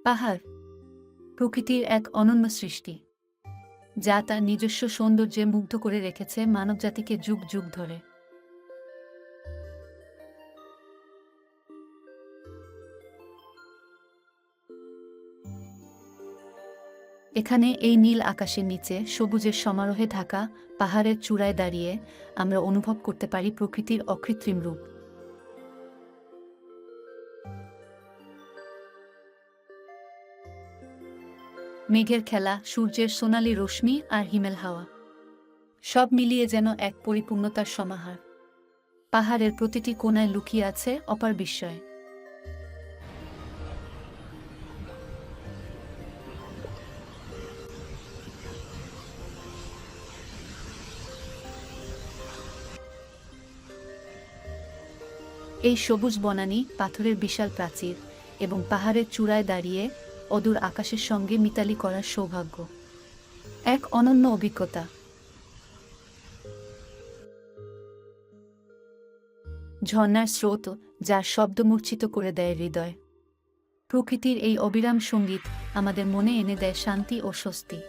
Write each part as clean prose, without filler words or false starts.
পাহাড় প্রকৃতির এক অনন্য সৃষ্টি, যা তার নিজস্ব সৌন্দর্যে মুগ্ধ করে রেখেছে মানবজাতিকে যুগ যুগ ধরে। এখানে এই নীল আকাশের নিচে সবুজের সমারোহে ঢাকা পাহাড়ের চূড়ায় দাঁড়িয়ে আমরা অনুভব করতে পারি প্রকৃতির অকৃত্রিম রূপ। মেঘের খেলা, সূর্যের সোনালি রশ্মি আর হিমেল হাওয়া, সব মিলিয়ে যেন এক পরিপূর্ণতার সমাহার। পাহাড়ের প্রতিটি কোণায় লুকিয়ে আছে অপার বিস্ময়। এই সবুজ বনানী, পাথরের বিশাল প্রাচীর এবং পাহাড়ের চূড়ায় দাঁড়িয়ে অদূর আকাশের সঙ্গে মিতালি করার সৌভাগ্য এক অনন্য অভিজ্ঞতা। ঝর্ণার স্রোত যা শব্দমূর্ছিত করে দেয় হৃদয়। প্রকৃতির এই অবিরাম সঙ্গীত আমাদের মনে এনে দেয় শান্তি ও স্বস্তি।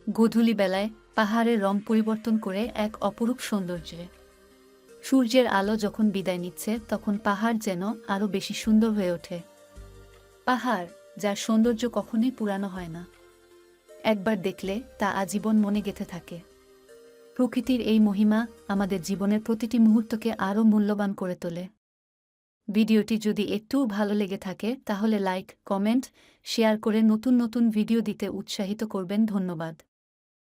গোধূলি বেলায় পাহাড়ের রং পরিবর্তন করে এক অপরূপ সৌন্দর্যে। সূর্যের আলো যখন বিদায় নিচ্ছে তখন পাহাড় যেন আরও বেশি সুন্দর হয়ে ওঠে। পাহাড়, যার সৌন্দর্য কখনোই পুরানো হয় না, একবার দেখলে তা আজীবন মনে গেঁথে থাকে। প্রকৃতির এই মহিমা আমাদের জীবনের প্রতিটি মুহূর্তকে আরও মূল্যবান করে তোলে। ভিডিওটি যদি একটুও ভালো লেগে থাকে তাহলে লাইক, কমেন্ট, শেয়ার করে নতুন নতুন ভিডিও দিতে উৎসাহিত করবেন। ধন্যবাদ।